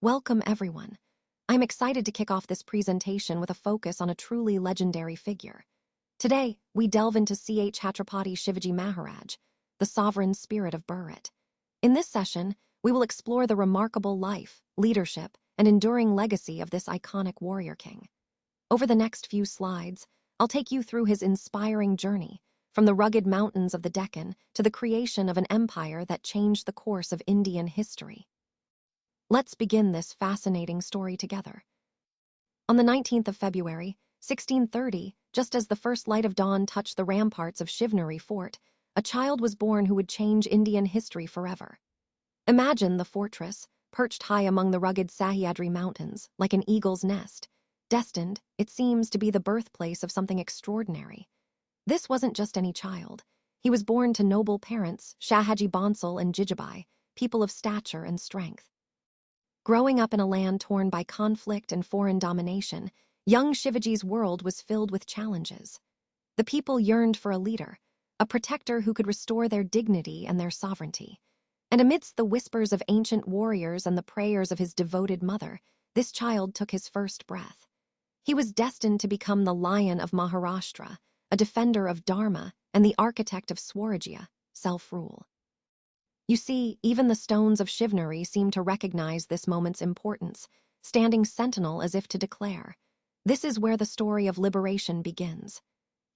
Welcome, everyone. I'm excited to kick off this presentation with a focus on a truly legendary figure. Today, we delve into Chhatrapati Shivaji Maharaj, the sovereign spirit of Bharat. In this session, we will explore the remarkable life, leadership, and enduring legacy of this iconic warrior king. Over the next few slides, I'll take you through his inspiring journey, from the rugged mountains of the Deccan to the creation of an empire that changed the course of Indian history. Let's begin this fascinating story together. On the 19th of February, 1630, just as the first light of dawn touched the ramparts of Shivneri Fort, a child was born who would change Indian history forever. Imagine the fortress, perched high among the rugged Sahyadri Mountains, like an eagle's nest, destined, it seems, to be the birthplace of something extraordinary. This wasn't just any child. He was born to noble parents, Shahaji Bhansal and Jijabai, people of stature and strength. Growing up in a land torn by conflict and foreign domination, young Shivaji's world was filled with challenges. The people yearned for a leader, a protector who could restore their dignity and their sovereignty. And amidst the whispers of ancient warriors and the prayers of his devoted mother, this child took his first breath. He was destined to become the Lion of Maharashtra, a defender of Dharma and the architect of Swarajya, self-rule. You see, even the stones of Shivneri seemed to recognize this moment's importance, standing sentinel as if to declare, "This is where the story of liberation begins.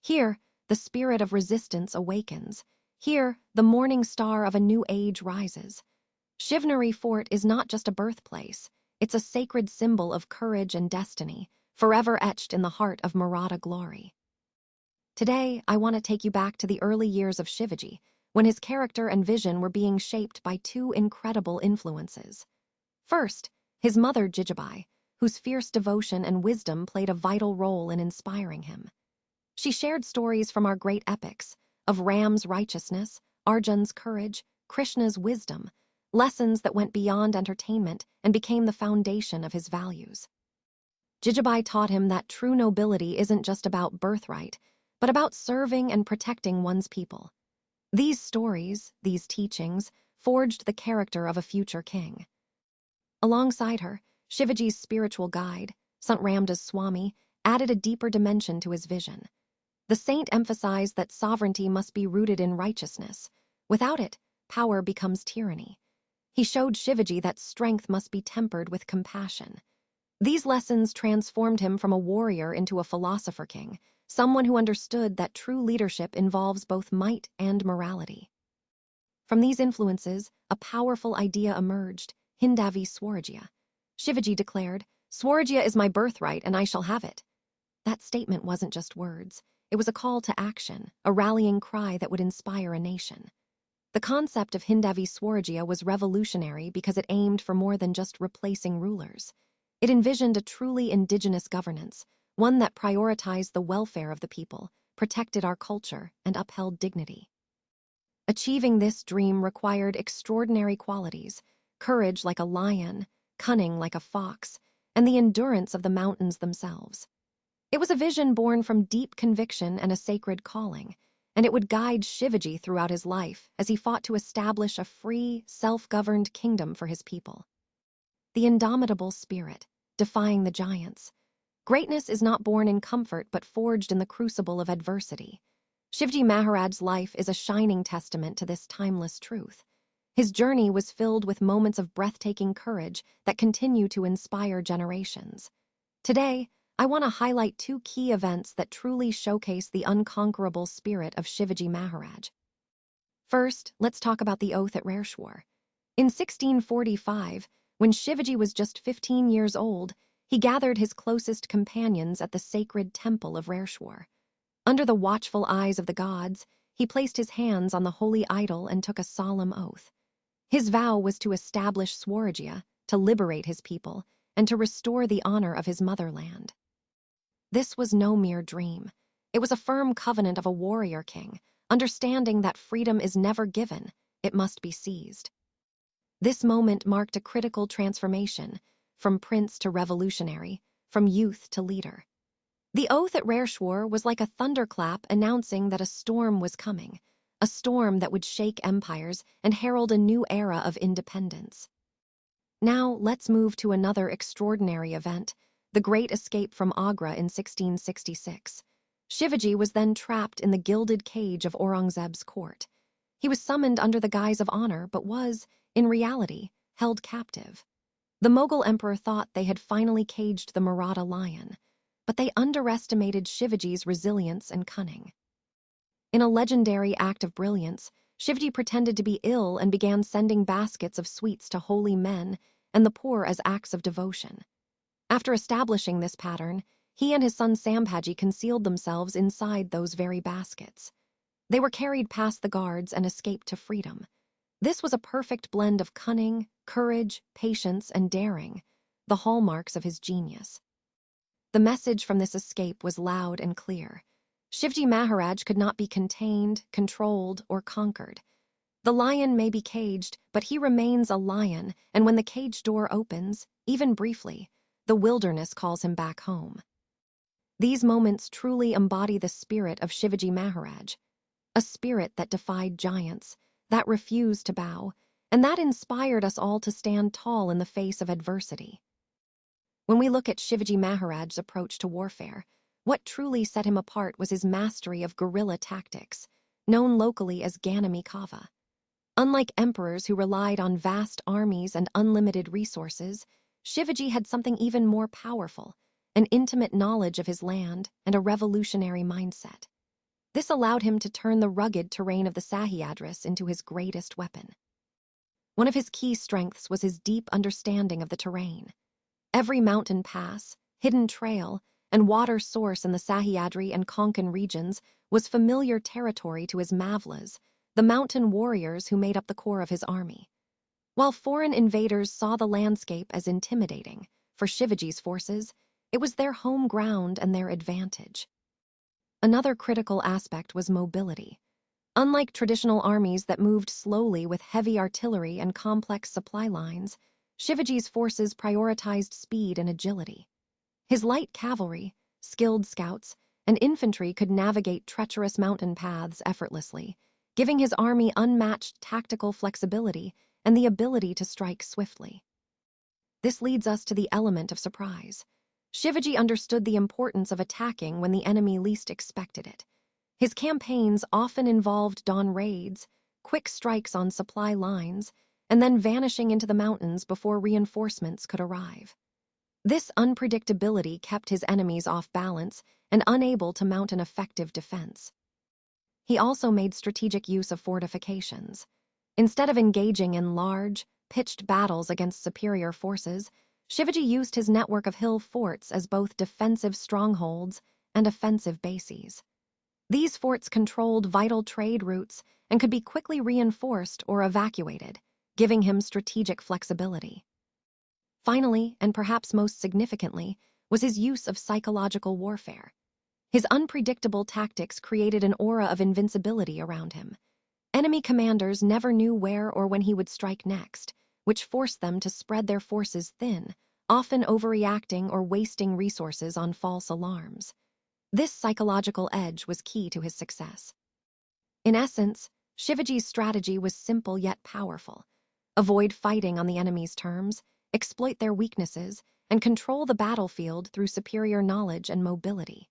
Here, the spirit of resistance awakens. Here, the morning star of a new age rises." Shivneri Fort is not just a birthplace, it's a sacred symbol of courage and destiny, forever etched in the heart of Maratha glory. Today, I want to take you back to the early years of Shivaji, when his character and vision were being shaped by two incredible influences. First, his mother Jijabai, whose fierce devotion and wisdom played a vital role in inspiring him. She shared stories from our great epics, of Ram's righteousness, Arjun's courage, Krishna's wisdom, lessons that went beyond entertainment and became the foundation of his values. Jijabai taught him that true nobility isn't just about birthright, but about serving and protecting one's people. These stories, these teachings, forged the character of a future king. Alongside her, Shivaji's spiritual guide, Sant Ramdas Swami, added a deeper dimension to his vision. The saint emphasized that sovereignty must be rooted in righteousness. Without it, power becomes tyranny. He showed Shivaji that strength must be tempered with compassion. These lessons transformed him from a warrior into a philosopher king, someone who understood that true leadership involves both might and morality. From these influences, a powerful idea emerged: Hindavi Swarajya. Shivaji declared, "Swarajya is my birthright and I shall have it." That statement wasn't just words. It was a call to action, a rallying cry that would inspire a nation. The concept of Hindavi Swarajya was revolutionary because it aimed for more than just replacing rulers. It envisioned a truly indigenous governance, one that prioritized the welfare of the people, protected our culture, and upheld dignity. Achieving this dream required extraordinary qualities: courage like a lion, cunning like a fox, and the endurance of the mountains themselves. It was a vision born from deep conviction and a sacred calling, and it would guide Shivaji throughout his life as he fought to establish a free, self-governed kingdom for his people. The indomitable spirit, defying the giants. Greatness is not born in comfort but forged in the crucible of adversity. Shivaji Maharaj's life is a shining testament to this timeless truth. His journey was filled with moments of breathtaking courage that continue to inspire generations. Today, I want to highlight two key events that truly showcase the unconquerable spirit of Shivaji Maharaj. First, let's talk about the oath at Rareshwar. In 1645, when Shivaji was just 15 years old, he gathered his closest companions at the sacred temple of Rareshwar. Under the watchful eyes of the gods, he placed his hands on the holy idol and took a solemn oath. His vow was to establish Swarajya, to liberate his people, and to restore the honor of his motherland. This was no mere dream. It was a firm covenant of a warrior king, understanding that freedom is never given, it must be seized. This moment marked a critical transformation, from prince to revolutionary, from youth to leader. The oath at Rareshwar was like a thunderclap announcing that a storm was coming, a storm that would shake empires and herald a new era of independence. Now, let's move to another extraordinary event, the Great Escape from Agra in 1666. Shivaji was then trapped in the gilded cage of Aurangzeb's court. He was summoned under the guise of honor, but was, in reality, held captive. The Mughal emperor thought they had finally caged the Maratha lion, but they underestimated Shivaji's resilience and cunning. In a legendary act of brilliance, Shivaji pretended to be ill and began sending baskets of sweets to holy men and the poor as acts of devotion. After establishing this pattern, he and his son Sambhaji concealed themselves inside those very baskets. They were carried past the guards and escaped to freedom. This was a perfect blend of cunning, courage, patience, and daring, the hallmarks of his genius. The message from this escape was loud and clear. Shivaji Maharaj could not be contained, controlled, or conquered. The lion may be caged, but he remains a lion, and when the cage door opens, even briefly, the wilderness calls him back home. These moments truly embody the spirit of Shivaji Maharaj, a spirit that defied giants, that refused to bow, and that inspired us all to stand tall in the face of adversity. When we look at Shivaji Maharaj's approach to warfare, what truly set him apart was his mastery of guerrilla tactics, known locally as Ganami Kava. Unlike emperors who relied on vast armies and unlimited resources, Shivaji had something even more powerful, an intimate knowledge of his land and a revolutionary mindset. This allowed him to turn the rugged terrain of the Sahyadris into his greatest weapon. One of his key strengths was his deep understanding of the terrain. Every mountain pass, hidden trail, and water source in the Sahyadri and Konkan regions was familiar territory to his Mavlas, the mountain warriors who made up the core of his army. While foreign invaders saw the landscape as intimidating, for Shivaji's forces, it was their home ground and their advantage. Another critical aspect was mobility. Unlike traditional armies that moved slowly with heavy artillery and complex supply lines, Shivaji's forces prioritized speed and agility. His light cavalry, skilled scouts, and infantry could navigate treacherous mountain paths effortlessly, giving his army unmatched tactical flexibility and the ability to strike swiftly. This leads us to the element of surprise. Shivaji understood the importance of attacking when the enemy least expected it. His campaigns often involved dawn raids, quick strikes on supply lines, and then vanishing into the mountains before reinforcements could arrive. This unpredictability kept his enemies off balance and unable to mount an effective defense. He also made strategic use of fortifications. Instead of engaging in large, pitched battles against superior forces, Shivaji used his network of hill forts as both defensive strongholds and offensive bases. These forts controlled vital trade routes and could be quickly reinforced or evacuated, giving him strategic flexibility. Finally, and perhaps most significantly, was his use of psychological warfare. His unpredictable tactics created an aura of invincibility around him. Enemy commanders never knew where or when he would strike next, which forced them to spread their forces thin, often overreacting or wasting resources on false alarms. This psychological edge was key to his success. In essence, Shivaji's strategy was simple yet powerful. Avoid fighting on the enemy's terms, exploit their weaknesses, and control the battlefield through superior knowledge and mobility.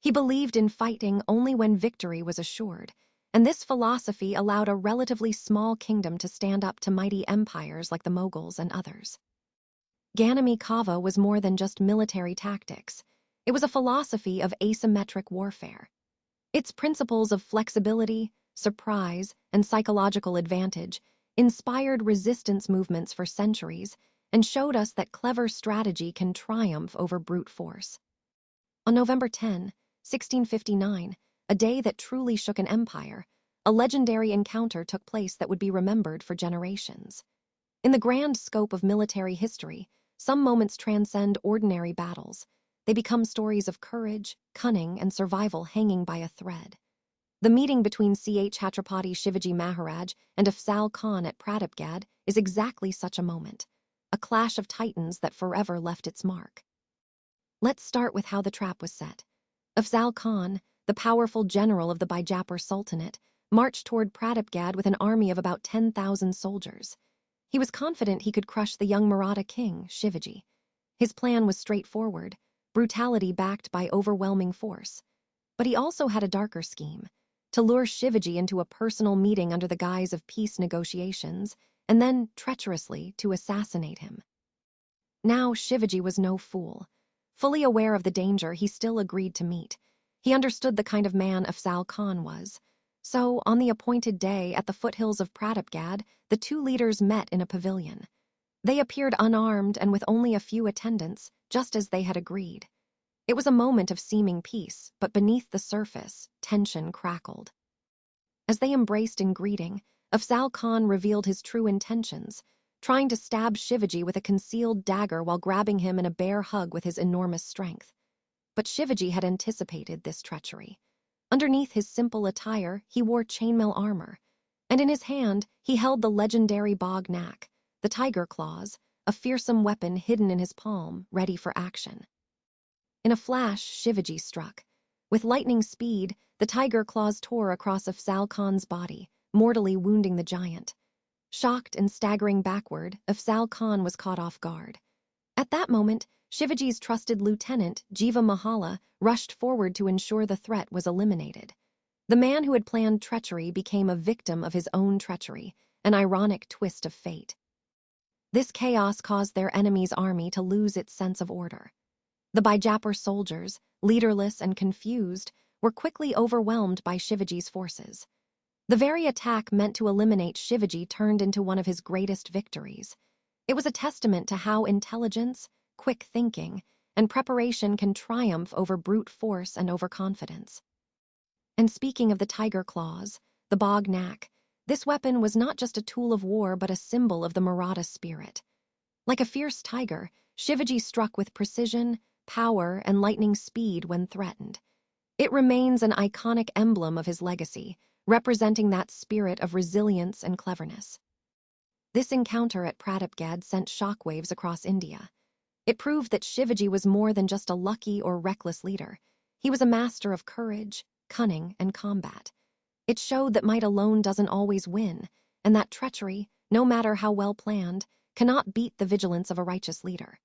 He believed in fighting only when victory was assured, and this philosophy allowed a relatively small kingdom to stand up to mighty empires like the Mughals and others. Ganami Kava was more than just military tactics. It was a philosophy of asymmetric warfare. Its principles of flexibility, surprise, and psychological advantage inspired resistance movements for centuries and showed us that clever strategy can triumph over brute force. On November 10, 1659, a day that truly shook an empire, a legendary encounter took place that would be remembered for generations. In the grand scope of military history, some moments transcend ordinary battles. They become stories of courage, cunning, and survival hanging by a thread. The meeting between Chhatrapati Shivaji Maharaj and Afzal Khan at Pratapgad is exactly such a moment, a clash of titans that forever left its mark. Let's start with how the trap was set. Afzal Khan, the powerful general of the Bijapur Sultanate, marched toward Pratapgad with an army of about 10,000 soldiers. He was confident he could crush the young Maratha king, Shivaji. His plan was straightforward, brutality backed by overwhelming force. But he also had a darker scheme: to lure Shivaji into a personal meeting under the guise of peace negotiations, and then, treacherously, to assassinate him. Now Shivaji was no fool. Fully aware of the danger, he still agreed to meet. He understood the kind of man Afzal Khan was. So, on the appointed day at the foothills of Pratapgad, the two leaders met in a pavilion. They appeared unarmed and with only a few attendants, just as they had agreed. It was a moment of seeming peace, but beneath the surface, tension crackled. As they embraced in greeting, Afzal Khan revealed his true intentions, trying to stab Shivaji with a concealed dagger while grabbing him in a bear hug with his enormous strength. But Shivaji had anticipated this treachery. Underneath his simple attire, he wore chainmail armor, and in his hand he held the legendary bog knack, the tiger claws, a fearsome weapon hidden in his palm, ready for action. In a flash, Shivaji struck. With lightning speed, the tiger claws tore across Afzal Khan's body, mortally wounding the giant. Shocked and staggering backward, Afzal Khan was caught off guard. At that moment, Shivaji's trusted lieutenant, Jiva Mahala, rushed forward to ensure the threat was eliminated. The man who had planned treachery became a victim of his own treachery, an ironic twist of fate. This chaos caused their enemy's army to lose its sense of order. The Bijapur soldiers, leaderless and confused, were quickly overwhelmed by Shivaji's forces. The very attack meant to eliminate Shivaji turned into one of his greatest victories. It was a testament to how intelligence, quick thinking, and preparation can triumph over brute force and overconfidence. And speaking of the tiger claws, the bog knack, this weapon was not just a tool of war but a symbol of the Maratha spirit. Like a fierce tiger, Shivaji struck with precision, power, and lightning speed when threatened. It remains an iconic emblem of his legacy, representing that spirit of resilience and cleverness. This encounter at Pratapgad sent shockwaves across India. It proved that Shivaji was more than just a lucky or reckless leader. He was a master of courage, cunning, and combat. It showed that might alone doesn't always win, and that treachery, no matter how well planned, cannot beat the vigilance of a righteous leader.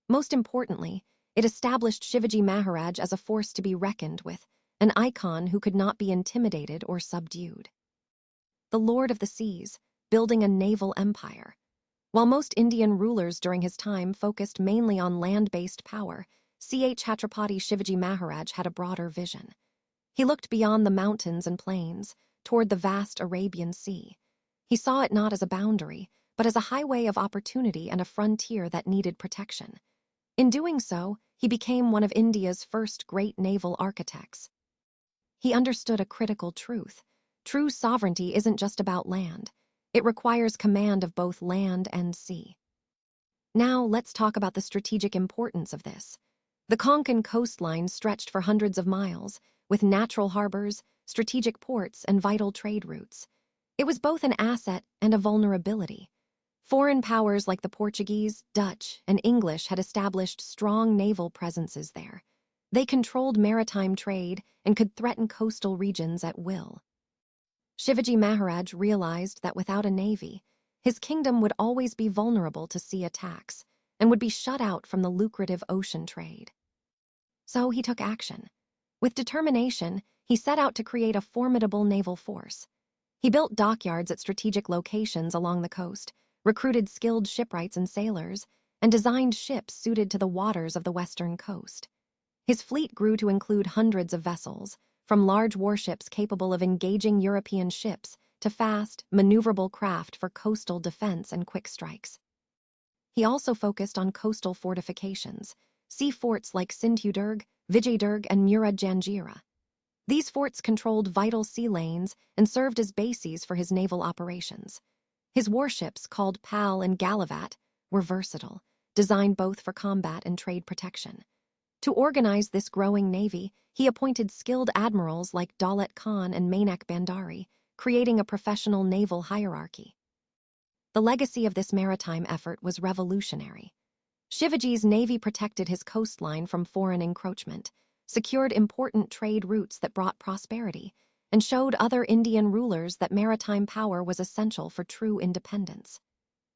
Most importantly, it established Shivaji Maharaj as a force to be reckoned with, an icon who could not be intimidated or subdued. The Lord of the Seas, building a naval empire. While most Indian rulers during his time focused mainly on land-based power, Chhatrapati Shivaji Maharaj had a broader vision. He looked beyond the mountains and plains, toward the vast Arabian Sea. He saw it not as a boundary, but as a highway of opportunity and a frontier that needed protection. In doing so, he became one of India's first great naval architects. He understood a critical truth. True sovereignty isn't just about land. It requires command of both land and sea. Now, let's talk about the strategic importance of this. The Konkan coastline stretched for hundreds of miles, with natural harbors, strategic ports, and vital trade routes. It was both an asset and a vulnerability. Foreign powers like the Portuguese, Dutch, and English had established strong naval presences there. They controlled maritime trade and could threaten coastal regions at will. Shivaji Maharaj realized that without a navy, his kingdom would always be vulnerable to sea attacks and would be shut out from the lucrative ocean trade. So he took action. With determination, he set out to create a formidable naval force. He built dockyards at strategic locations along the coast, recruited skilled shipwrights and sailors, and designed ships suited to the waters of the western coast. His fleet grew to include hundreds of vessels, from large warships capable of engaging European ships to fast, maneuverable craft for coastal defense and quick strikes. He also focused on coastal fortifications, sea forts like Sindhudurg, Vijayadurg, and Murad-Janjira. These forts controlled vital sea lanes and served as bases for his naval operations. His warships, called Pal and Galavat, were versatile, designed both for combat and trade protection. To organize this growing navy, he appointed skilled admirals like Daulat Khan and Mainak Bandari, creating a professional naval hierarchy. The legacy of this maritime effort was revolutionary. Shivaji's navy protected his coastline from foreign encroachment, secured important trade routes that brought prosperity, and showed other Indian rulers that maritime power was essential for true independence.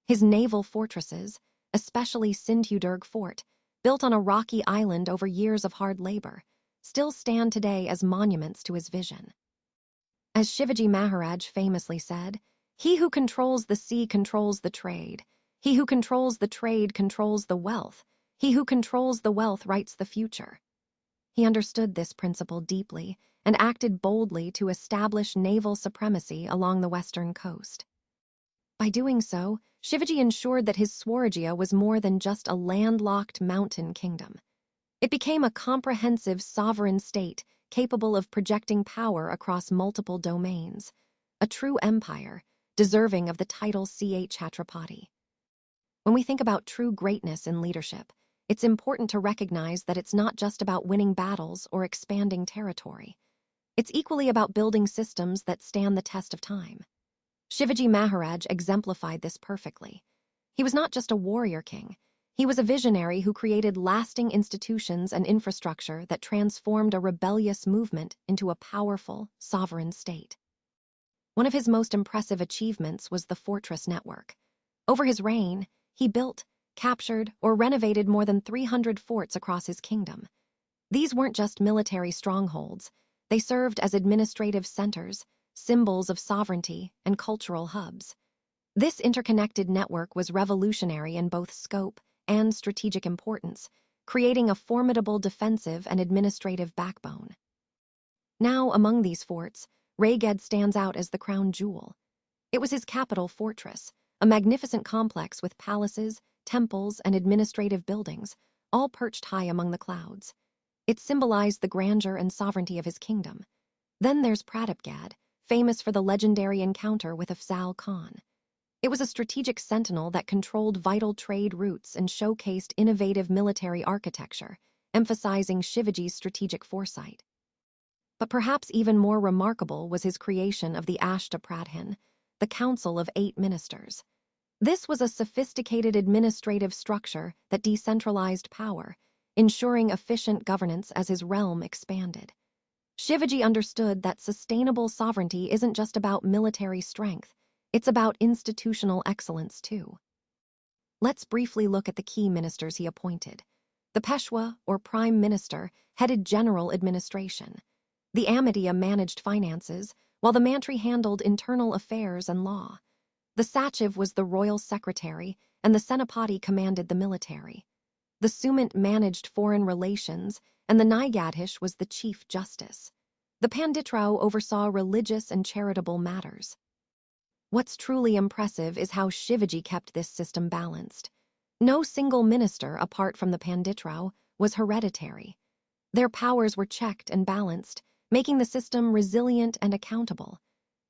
His naval fortresses, especially Sindhudurg Fort, built on a rocky island over years of hard labor, still stand today as monuments to his vision. As Shivaji Maharaj famously said, "He who controls the sea controls the trade. He who controls the trade controls the wealth. He who controls the wealth writes the future." He understood this principle deeply and acted boldly to establish naval supremacy along the western coast. By doing so, Shivaji ensured that his Swarajya was more than just a landlocked mountain kingdom. It became a comprehensive sovereign state capable of projecting power across multiple domains, a true empire deserving of the title Chhatrapati. When we think about true greatness in leadership, it's important to recognize that it's not just about winning battles or expanding territory. It's equally about building systems that stand the test of time. Shivaji Maharaj exemplified this perfectly. He was not just a warrior king. He was a visionary who created lasting institutions and infrastructure that transformed a rebellious movement into a powerful, sovereign state. One of his most impressive achievements was the fortress network. Over his reign, he built, captured, or renovated more than 300 forts across his kingdom. These weren't just military strongholds. They served as administrative centers, symbols of sovereignty, and cultural hubs. This interconnected network was revolutionary in both scope and strategic importance, creating a formidable defensive and administrative backbone. Now, among these forts, Raigad stands out as the crown jewel. It was his capital fortress, a magnificent complex with palaces, temples, and administrative buildings, all perched high among the clouds. It symbolized the grandeur and sovereignty of his kingdom. Then there's Pratapgad, famous for the legendary encounter with Afzal Khan. It was a strategic sentinel that controlled vital trade routes and showcased innovative military architecture, emphasizing Shivaji's strategic foresight. But perhaps even more remarkable was his creation of the Ashtapradhan, the Council of 8 Ministers. This was a sophisticated administrative structure that decentralized power, ensuring efficient governance as his realm expanded. Shivaji understood that sustainable sovereignty isn't just about military strength. It's about institutional excellence, too. Let's briefly look at the key ministers he appointed. The Peshwa, or Prime Minister, headed general administration. The Amadhya managed finances, while the Mantri handled internal affairs and law. The Sachiv was the royal secretary, and the Senapati commanded the military. The Sumant managed foreign relations, and the Nyadhish was the chief justice. The Panditrao oversaw religious and charitable matters. What's truly impressive is how Shivaji kept this system balanced. No single minister, apart from the Panditrao, was hereditary. Their powers were checked and balanced, making the system resilient and accountable.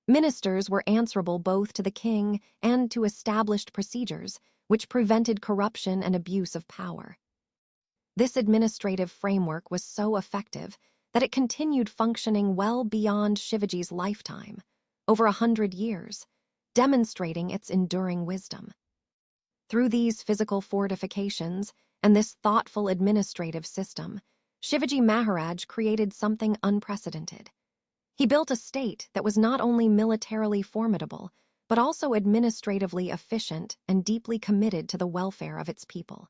Ministers were answerable both to the king and to established procedures, which prevented corruption and abuse of power. This administrative framework was so effective that it continued functioning well beyond Shivaji's lifetime, over 100 years, demonstrating its enduring wisdom. Through these physical fortifications and this thoughtful administrative system, Shivaji Maharaj created something unprecedented. He built a state that was not only militarily formidable, but also administratively efficient and deeply committed to the welfare of its people.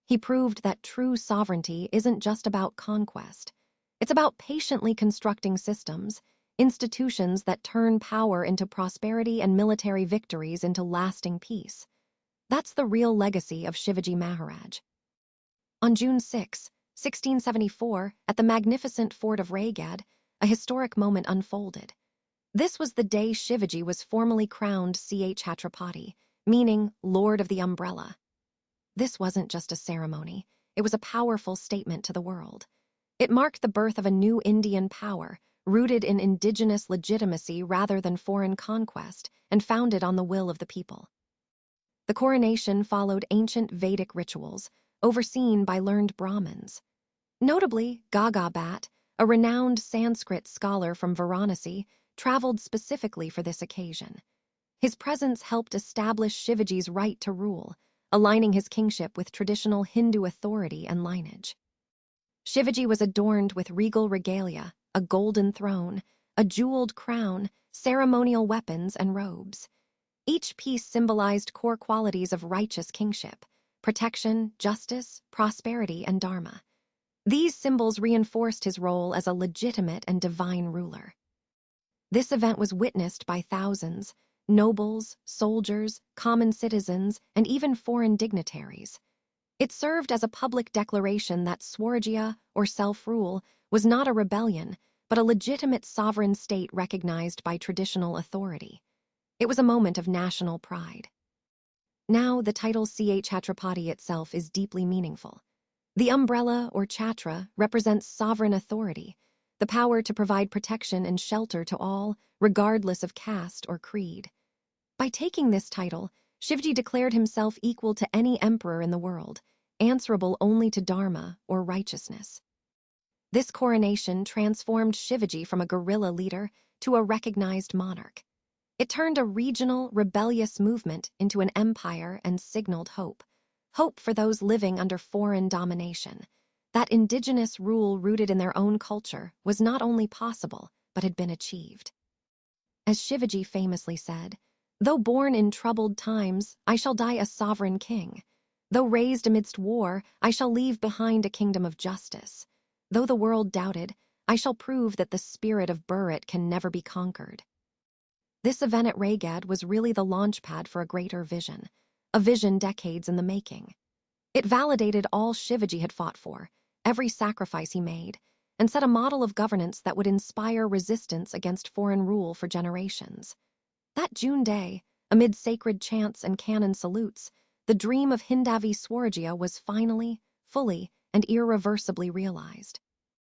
He proved that true sovereignty isn't just about conquest. It's about patiently constructing systems, institutions that turn power into prosperity and military victories into lasting peace. That's the real legacy of Shivaji Maharaj. On June 6, 1674, at the magnificent fort of Raigad, a historic moment unfolded. This was the day Shivaji was formally crowned Chhatrapati, meaning Lord of the Umbrella. This wasn't just a ceremony, it was a powerful statement to the world. It marked the birth of a new Indian power, rooted in indigenous legitimacy rather than foreign conquest, and founded on the will of the people. The coronation followed ancient Vedic rituals, overseen by learned Brahmins. Notably, Gaga Bhatt, a renowned Sanskrit scholar from Varanasi, traveled specifically for this occasion. His presence helped establish Shivaji's right to rule, aligning his kingship with traditional Hindu authority and lineage. Shivaji was adorned with regal regalia, a golden throne, a jeweled crown, ceremonial weapons, and robes. Each piece symbolized core qualities of righteous kingship: protection, justice, prosperity, and dharma. These symbols reinforced his role as a legitimate and divine ruler. This event was witnessed by thousands: nobles, soldiers, common citizens, and even foreign dignitaries. It served as a public declaration that Swarajya, or self-rule, was not a rebellion, but a legitimate sovereign state recognized by traditional authority. It was a moment of national pride. Now, the title Chhatrapati itself is deeply meaningful. The umbrella, or chhatra, represents sovereign authority, the power to provide protection and shelter to all, regardless of caste or creed. By taking this title, Shivaji declared himself equal to any emperor in the world, answerable only to dharma, or righteousness. This coronation transformed Shivaji from a guerrilla leader to a recognized monarch. It turned a regional, rebellious movement into an empire and signaled hope. Hope for those living under foreign domination. That indigenous rule rooted in their own culture was not only possible, but had been achieved. As Shivaji famously said, "Though born in troubled times, I shall die a sovereign king. Though raised amidst war, I shall leave behind a kingdom of justice. Though the world doubted, I shall prove that the spirit of Bharat can never be conquered." This event at Raigad was really the launchpad for a greater vision, a vision decades in the making. It validated all Shivaji had fought for, every sacrifice he made, and set a model of governance that would inspire resistance against foreign rule for generations. That June day, amid sacred chants and cannon salutes, the dream of Hindavi Swarajya was finally, fully, and irreversibly realized.